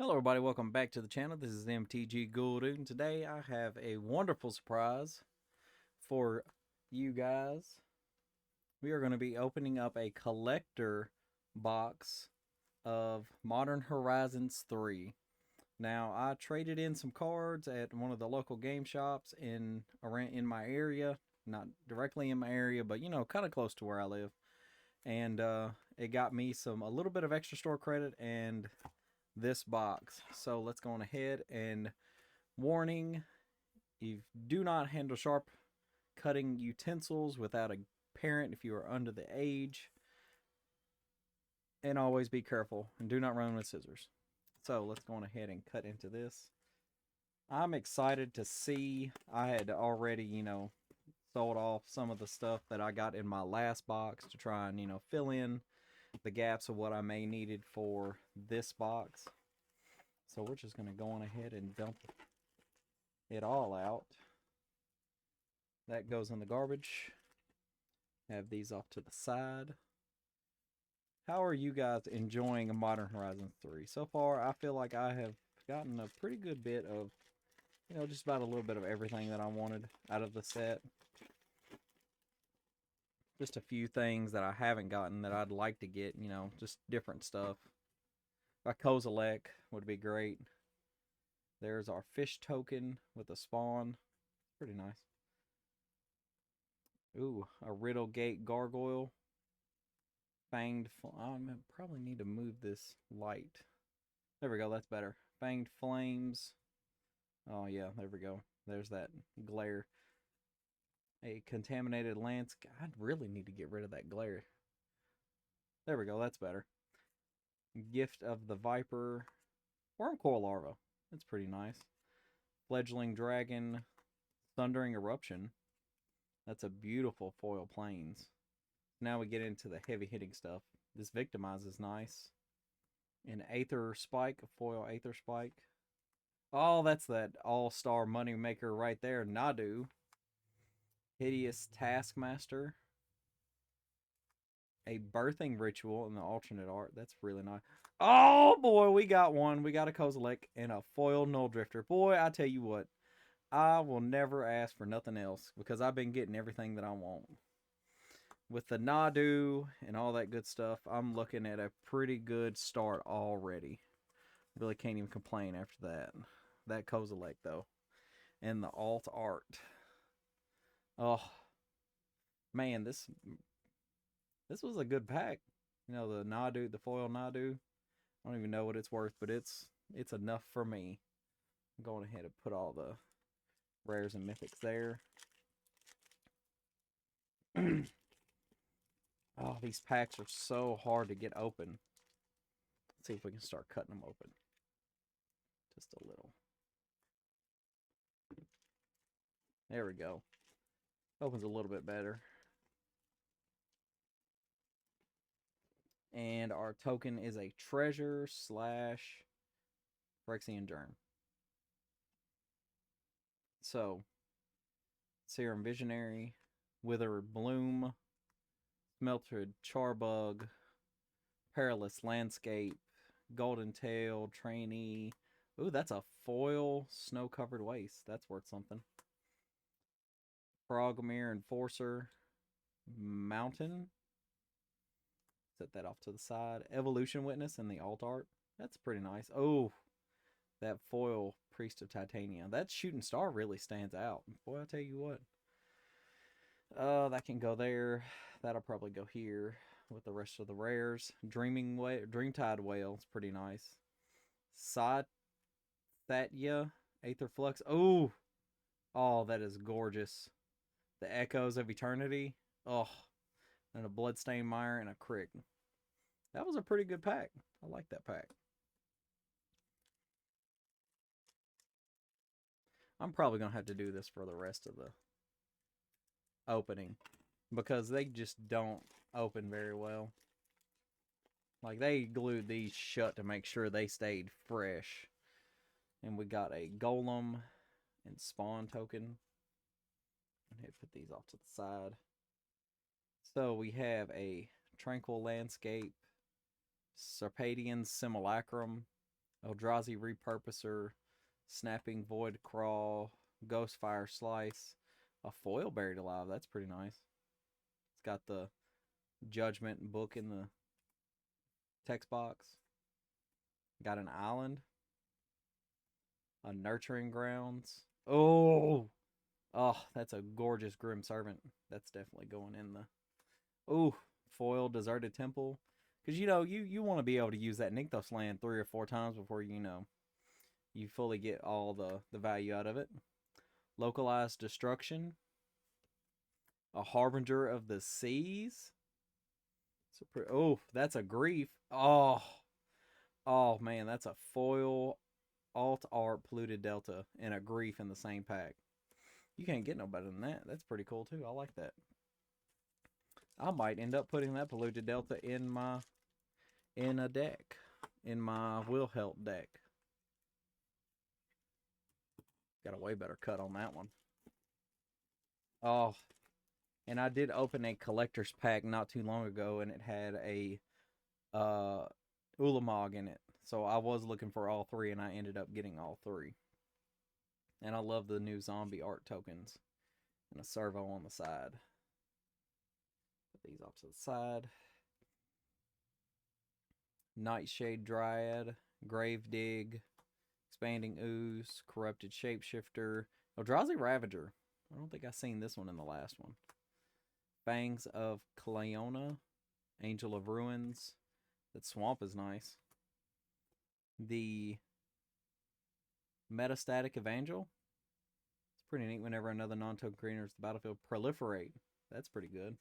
Hello everybody, welcome back to the channel. This is MTG Ghouldude, and today I have a wonderful surprise for you guys. We are going to be opening up a collector box of Modern Horizons 3. Now, I traded in some cards at one of the local game shops in my area, not directly in my area, but kind of close to where I live. And it got me a little bit of extra store credit and this box. So let's go on ahead and warning, you do not handle sharp cutting utensils without a parent if you are under the age, and always be careful and do not run with scissors. So let's go on ahead and cut into this. I'm excited to see. I had already sold off some of the stuff that I got in my last box to try and fill in the gaps of what I may needed for this box. So we're just going to go on ahead and dump it all out. That goes in the garbage. Have these off to the side. How are you guys enjoying Modern Horizons 3? So far, I feel like I have gotten a pretty good bit of, just about a little bit of everything that I wanted out of the set. Just a few things that I haven't gotten that I'd like to get, just different stuff. A Kozilek would be great. There's our fish token with a spawn. Pretty nice. Ooh, a Riddle Gate Gargoyle. Fanged. I probably need to move this light. There we go, that's better. Fanged Flames. Oh, yeah, there we go. There's that glare. A Contaminated Lance. I really need to get rid of that glare. There we go, that's better. Gift of the Viper. Wormcoil Larva. That's pretty nice. Fledgling Dragon. Thundering Eruption. That's a beautiful foil plains. Now we get into the heavy hitting stuff. This Victimize is nice. An Aether Spike, a foil Aether Spike. Oh, that's that all-star money maker right there, Nadu. Hideous Taskmaster. A Birthing Ritual in the alternate art. That's really nice. Oh, boy, we got one. We got a Kozilek and a foil Null Drifter. Boy, I tell you what, I will never ask for nothing else because I've been getting everything that I want. With the Nadu and all that good stuff, I'm looking at a pretty good start already. Really can't even complain after that. That Kozilek, though. And the alt art. Oh, man, this was a good pack. The Nadu, the foil Nadu. I don't even know what it's worth, but it's enough for me. I'm going ahead and put all the rares and mythics there. Oh, these packs are so hard to get open. Let's see if we can start cutting them open. Just a little. There we go. Opens a little bit better. And our token is a treasure / Phyrexian Germ. So, Serum Visionary, Withered Bloom, Smeltered Charbug, Perilous Landscape, Golden Tail, Trainee. Ooh, that's a foil Snow-Covered Waste. That's worth something. Frogmere Enforcer, Mountain. Set that off to the side. Evolution Witness and the alt art. That's pretty nice. Oh, that foil Priest of Titania. That Shooting Star really stands out. Boy, I tell you what. That can go there. That'll probably go here with the rest of the rares. Dreamtide Whale. It's pretty nice. Satya Aether Flux. Oh, that is gorgeous. The Echoes of Eternity. Oh, and a Bloodstained Mire and a Crick. That was a pretty good pack. I like that pack. I'm probably going to have to do this for the rest of the opening because they just don't open very well. Like, they glued these shut to make sure they stayed fresh. And we got a Golem and Spawn token. And put these off to the side. So we have a Tranquil Landscape, Serpadian Simulacrum, Eldrazi Repurposer, Snapping Void Crawl, Ghostfire Slice, a foil Buried Alive. That's pretty nice. It's got the Judgment book in the text box. Got an island, a Nurturing Grounds. Oh, that's a gorgeous Grim Servant. That's definitely going in the. Ooh, foil Deserted Temple. Because, you want to be able to use that Nykthos land 3 or 4 times before, you fully get all the value out of it. Localized Destruction. A Harbinger of the Seas. That's a Grief. Oh, man, that's a foil alt art Polluted Delta and a Grief in the same pack. You can't get no better than that. That's pretty cool, too. I like that. I might end up putting that Polluted Delta in a deck. In my Will Help deck. Got a way better cut on that one. Oh, and I did open a collector's pack not too long ago, and it had a Ulamog in it. So I was looking for all 3, and I ended up getting all 3. And I love the new zombie art tokens. And a servo on the side. Put these off to the side. Nightshade Dryad, Grave Dig, Expanding Ooze, Corrupted Shapeshifter, Eldrazi Ravager. I don't think I've seen this one in the last one. Fangs of Cleona, Angel of Ruins. That swamp is nice. The Metastatic Evangel. It's pretty neat whenever another non-token creature enters the battlefield. Proliferate. That's pretty good.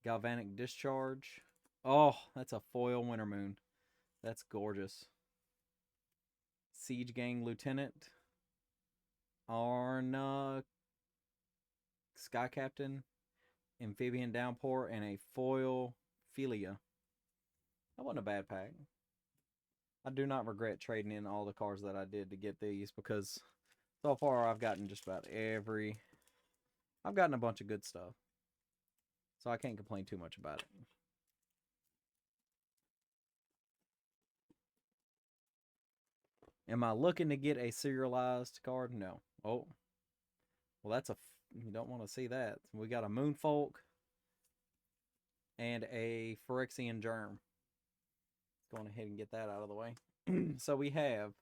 Galvanic Discharge. Oh, that's a foil Wintermoon. That's gorgeous. Siege Gang Lieutenant. Arna Sky Captain. Amphibian Downpour, and a foil Philia. That wasn't a bad pack. I do not regret trading in all the cards that I did to get these, because so far I've gotten just about I've gotten a bunch of good stuff. So I can't complain too much about it. Am I looking to get a serialized card? No. Oh. Well, you don't want to see that. We got a Moonfolk and a Phyrexian Germ. Let's go ahead and get that out of the way. So we have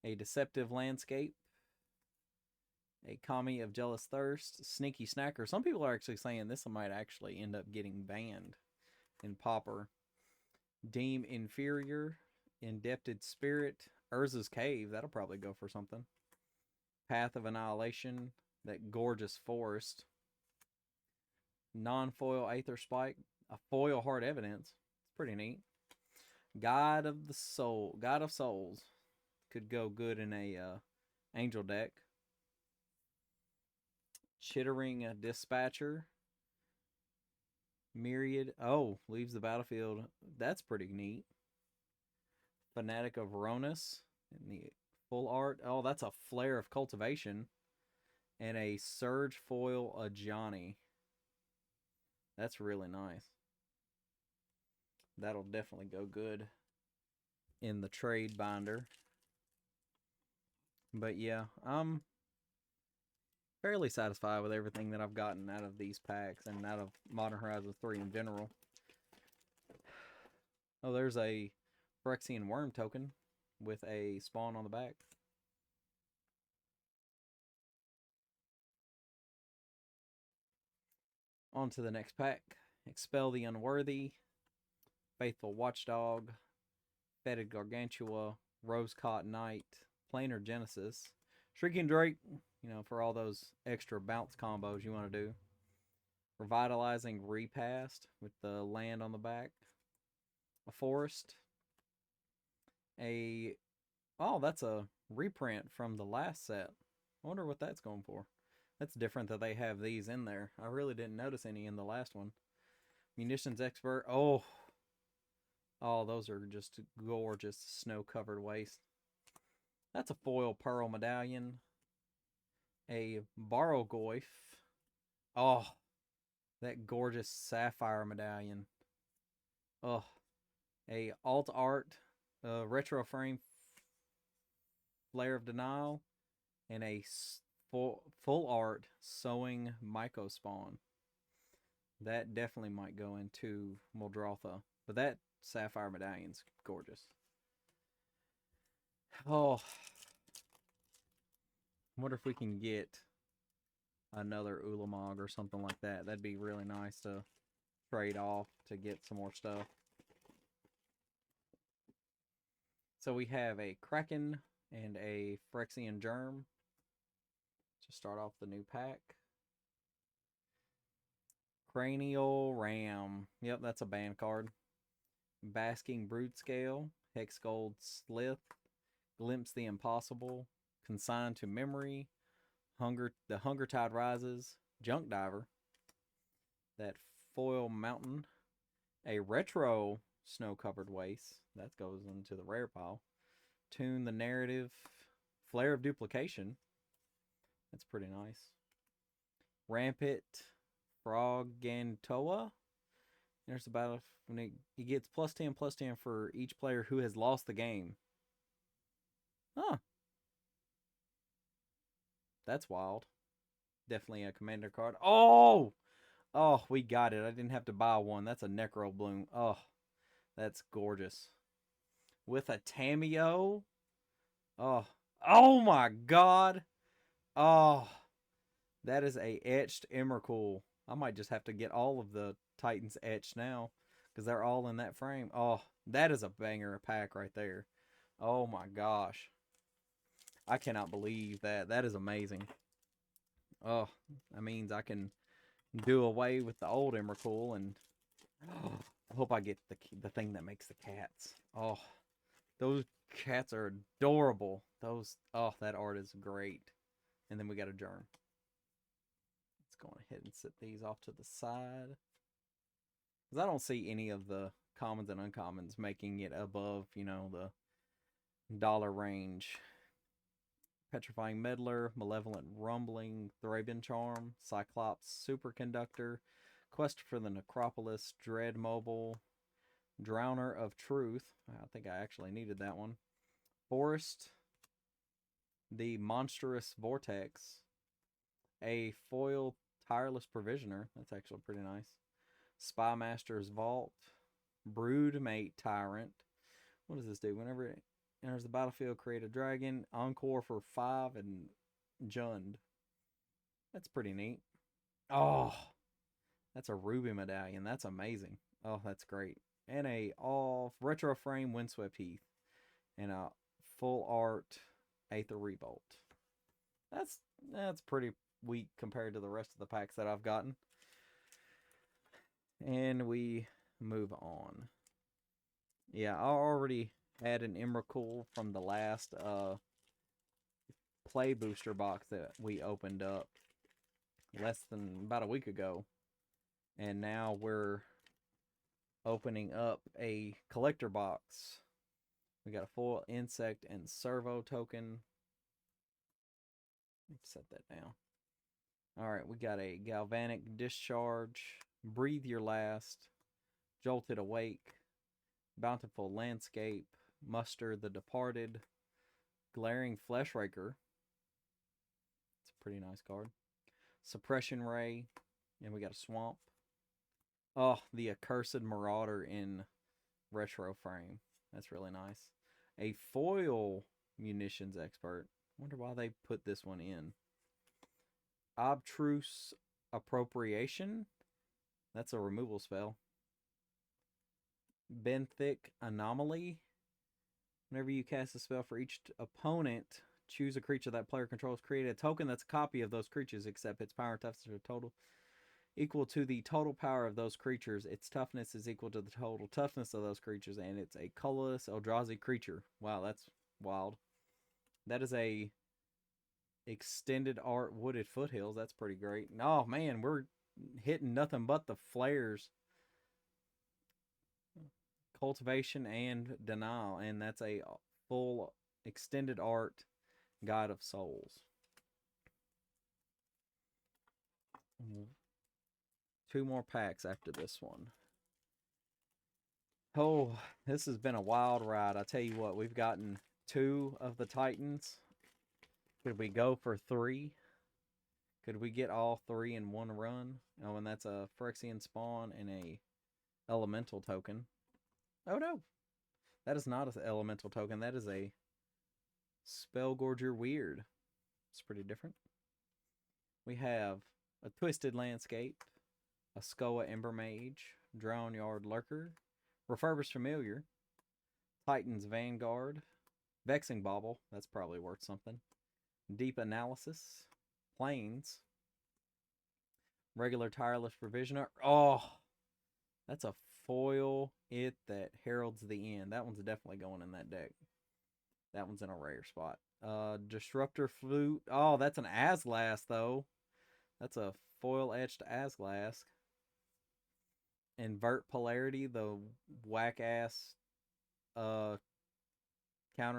a Deceptive Landscape, a Kami of Jealous Thirst, Sneaky Snacker. Some people are actually saying this might actually end up getting banned in Pauper. Deem Inferior, Indebted Spirit, Urza's Cave. That'll probably go for something. Path of Annihilation, that gorgeous forest. Non-foil Aether Spike, a foil Hard Evidence. It's pretty neat. God of Souls could go good in a Angel deck. Chittering Dispatcher. Myriad. Oh, leaves the battlefield. That's pretty neat. Fanatic of Ronus in the full art. Oh, that's a Flare of Cultivation. And a Surge Foil Ajani. That's really nice. That'll definitely go good in the trade binder. But yeah, I'm fairly satisfied with everything that I've gotten out of these packs and out of Modern Horizons 3 in general. Oh, there's a Phyrexian Worm token with a spawn on the back. On to the next pack. Expel the Unworthy, Faithful Watchdog, Fetid Gargantua, Rose-Caught Knight, Planar Genesis, Shrieking Drake, for all those extra bounce combos you want to do. Revitalizing Repast with the land on the back. A Forest. That's a reprint from the last set. I wonder what that's going for. That's different that they have these in there. I really didn't notice any in the last one. Munitions Expert. Oh, those are just gorgeous snow-covered waste. That's a foil Pearl Medallion. A Barrogoyf. Oh, that gorgeous Sapphire Medallion. Oh, a Alt Art Retro Frame Flare of Denial, and a full art Sowing Myco Spawn. That definitely might go into Muldrotha. But that Sapphire Medallion's gorgeous. Oh, I wonder if we can get another Ulamog or something like that. That'd be really nice to trade off to get some more stuff. So we have a Kraken and a Phyrexian Germ to start off the new pack. Cranial Ram. Yep, that's a ban card. Basking Brood Scale, Hex Gold Slith, Glimpse the Impossible, Consigned to Memory, The Hunger Tide Rises, Junk Diver, that Foil Mountain, a retro Snow Covered Waste, that goes into the rare pile, Tune the Narrative, Flare of Duplication, that's pretty nice, Rampant Frogantoa. There's about when he gets +10/+10 for each player who has lost the game. Huh. That's wild. Definitely a commander card. Oh! Oh, we got it. I didn't have to buy one. That's a Necro Bloom. Oh, that's gorgeous. With a Tameo. Oh. Oh my god. Oh. That is a etched Emrakul. I might just have to get all of the Titans etched now, because they're all in that frame. Oh, that is a banger pack right there. Oh my gosh. I cannot believe that. That is amazing. Oh, that means I can do away with the old Emrakul, and I hope I get the thing that makes the cats. Oh, those cats are adorable. Oh, that art is great. And then we got a germ. Let's go ahead and set these off to the side, because I don't see any of the commons and uncommons making it above, the dollar range. Petrifying Meddler, Malevolent Rumbling, Thraben Charm, Cyclops Superconductor, Quest for the Necropolis, Dread Mobile, Drowner of Truth. I think I actually needed that one. Forest, the Monstrous Vortex, a foil Tireless Provisioner. That's actually pretty nice. Spymaster's Vault, Broodmate Tyrant. What does this do? Whenever it enters the battlefield, create a dragon. Encore for 5 and Jund. That's pretty neat. Oh, that's a Ruby Medallion. That's amazing. Oh, that's great. And a all retro frame Windswept Heath. And a full art Aether Revolt. That's pretty weak compared to the rest of the packs that I've gotten. And we move on. Yeah, I already had an Emrakul from the last play booster box that we opened up less than about a week ago. And now we're opening up a collector box. We got a full insect and servo token. Let's set that down. Alright, we got a galvanic discharge, breathe your last, jolted awake, bountiful landscape, muster the departed, glaring fleshraker. It's a pretty nice card. Suppression ray, and we got a swamp. Oh, the accursed marauder in retro frame. That's really nice. A foil munitions expert. Wonder why they put this one in. Obtruse appropriation. That's a removal spell. Benthic anomaly. Whenever you cast a spell for each opponent, choose a creature that player controls. Create a token that's a copy of those creatures, except its power and toughness are total equal to the total power of those creatures. Its toughness is equal to the total toughness of those creatures, and it's a colorless Eldrazi creature. Wow, that's wild. That is a extended art Wooded Foothills. That's pretty great. Oh man, we're hitting nothing but the flares. Cultivation and Denial, and that's a full extended art God of Souls. 2 more packs after this one. Oh, this has been a wild ride. I tell you what, we've gotten 2 of the Titans. Could we go for 3? Could we get all 3 in one run? Oh, and that's a Phyrexian spawn and a elemental token. Oh no, that is not an elemental token. That is a Spellgorger Weird. It's pretty different. We have a Twisted Landscape, a Skoa Ember Mage, Drown Yard Lurker, Refurbished Familiar, Titan's Vanguard, Vexing Bauble, that's probably worth something, Deep Analysis, Plains, regular Tireless Provisioner. Oh, that's a foil it that heralds the end. That one's definitely going in that deck. That one's in a rare spot. Disruptor Flute. Oh, that's an Asglass, though. That's a foil etched Asglass. Invert Polarity, the whack ass counter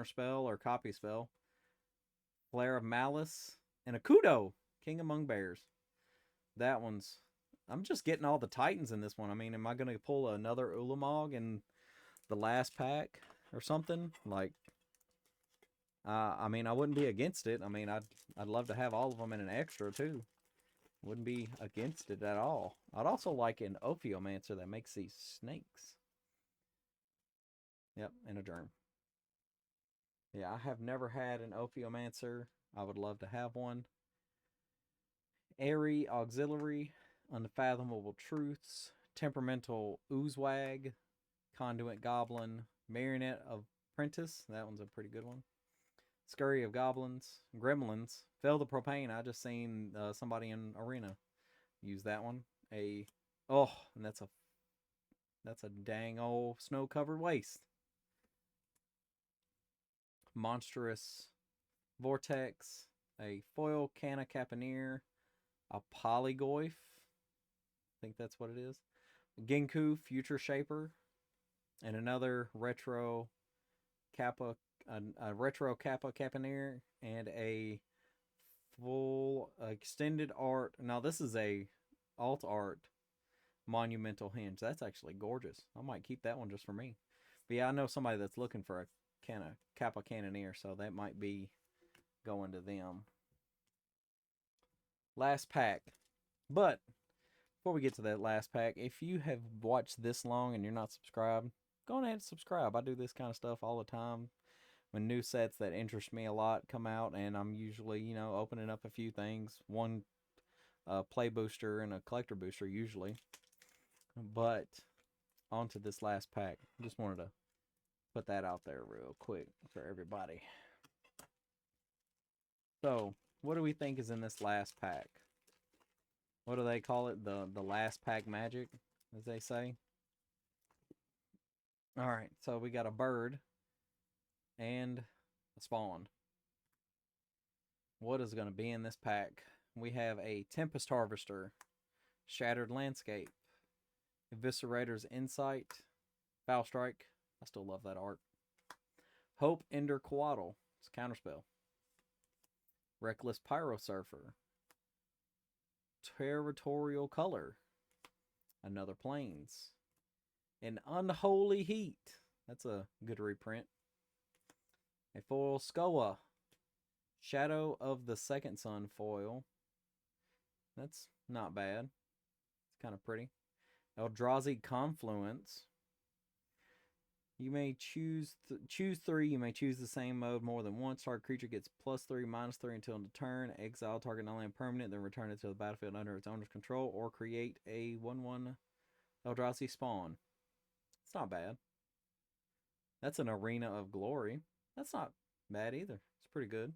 spell or copy spell. Flare of Malice. And a Kudo, King Among Bears. That one's... I'm just getting all the Titans in this one. I mean, am I going to pull another Ulamog in the last pack or something? Like, I mean, I wouldn't be against it. I mean, I'd love to have all of them in an extra, too. Wouldn't be against it at all. I'd also like an Ophiomancer that makes these snakes. Yep, and a Germ. Yeah, I have never had an Ophiomancer. I would love to have one. Airy Auxiliary, Unfathomable Truths, Temperamental Oozewag, Conduit Goblin, Marionette Apprentice. That one's a pretty good one. Scurry of Goblins, Gremlins, Fail the Propane. I just seen somebody in Arena use that one. And that's a dang old snow-covered waste. Monstrous Vortex, a foil Canna Capaneer, a Polygoyf. I think that's what it is. Genku Future Shaper, and another retro Kappa, a retro Kappa Capaneer, and a full extended art. Now this is a alt art Monumental Hinge. That's actually gorgeous. I might keep that one just for me. But yeah, I know somebody that's looking for a Kappa Cannoneer, so that might be going to them. Last pack. But before we get to that last pack, if you have watched this long and you're not subscribed, go ahead and subscribe. I do this kind of stuff all the time. When new sets that interest me a lot come out, and I'm usually, opening up a few things. One play booster and a collector booster usually. But on to this last pack. Just wanted to put that out there real quick for everybody. So, what do we think is in this last pack? What do they call it? The last pack magic, as they say. Alright, so we got a bird and a spawn. What is going to be in this pack? We have a Tempest Harvester, Shattered Landscape, Eviscerator's Insight, Foul Strike. I still love that art. Hope Ender Coatl. It's a counterspell. Reckless Pyrosurfer. Territorial Color. Another Plains. An Unholy Heat. That's a good reprint. A foil Skoa. Shadow of the Second Sun foil. That's not bad. It's kind of pretty. Eldrazi Confluence. You may choose 3. You may choose the same mode more than once. Target creature gets +3, -3 until end of turn. Exile target non-land permanent, then return it to the battlefield under its owner's control, or create a 1/1 Eldrazi spawn. It's not bad. That's an Arena of Glory. That's not bad either. It's pretty good.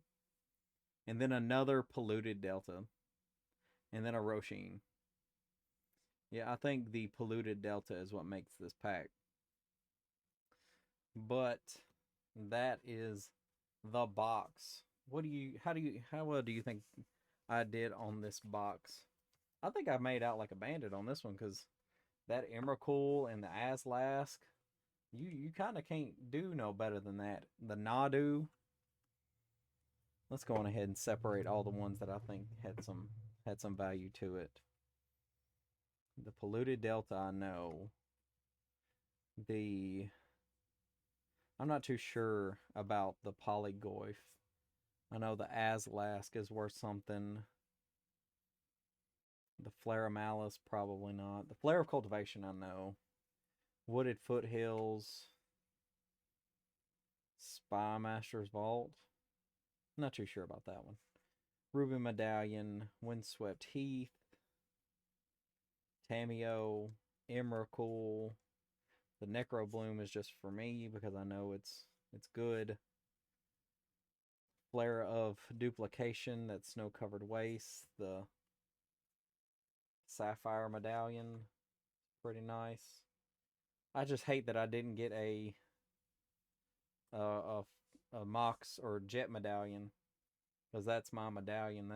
And then another Polluted Delta. And then a Roshin. Yeah, I think the Polluted Delta is what makes this pack. But that is the box. How well do you think I did on this box? I think I made out like a bandit on this one, because that Emrakul and the Asglass, you kind of can't do no better than that. The Nadu. Let's go on ahead and separate all the ones that I think had some value to it. The Polluted Delta, I know. The I'm not too sure about the Polygoyf. I know the Aslask is worth something. The Flare of Malice, probably not. The Flare of Cultivation, I know. Wooded Foothills. Spy Master's Vault. Not too sure about that one. Ruby Medallion. Windswept Heath. Tameo. Emrakul. The Necro Bloom is just for me because I know it's good. Flare of Duplication. That Snow Covered Waste. The Sapphire Medallion. Pretty nice. I just hate that I didn't get a Mox or Jet Medallion, because that's my medallion.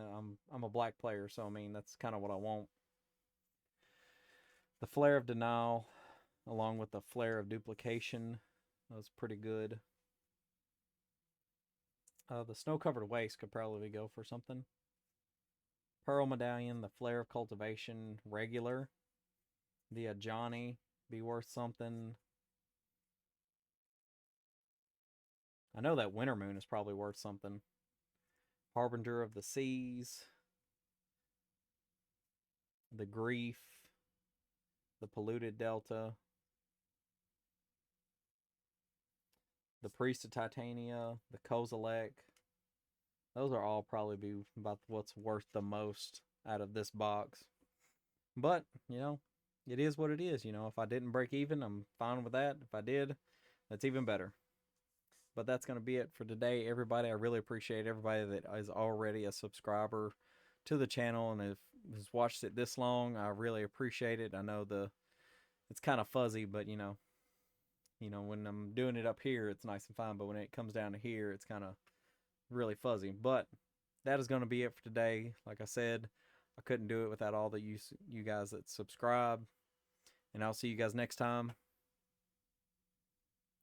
I'm a black player, so I mean that's kind of what I want. The Flare of Denial, along with the Flare of Duplication, that was pretty good. The Snow Covered Waste could probably go for something. Pearl Medallion, the Flare of Cultivation, regular. The Ajani be worth something. I know that Winter Moon is probably worth something. Harbinger of the Seas. The Grief. The Polluted Delta. The Priest of Titania. The Kozilek. Those are all probably be about what's worth the most out of this box. But, you know, it is what it is. You know, if I didn't break even, I'm fine with that. If I did, that's even better. But that's going to be it for today, everybody. I really appreciate everybody that is already a subscriber to the channel and has watched it this long. I really appreciate it. I know it's kind of fuzzy, but you know, when I'm doing it up here, it's nice and fine. But when it comes down to here, it's kind of really fuzzy. But that is going to be it for today. Like I said, I couldn't do it without all the you guys that subscribe. And I'll see you guys next time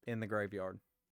in the graveyard.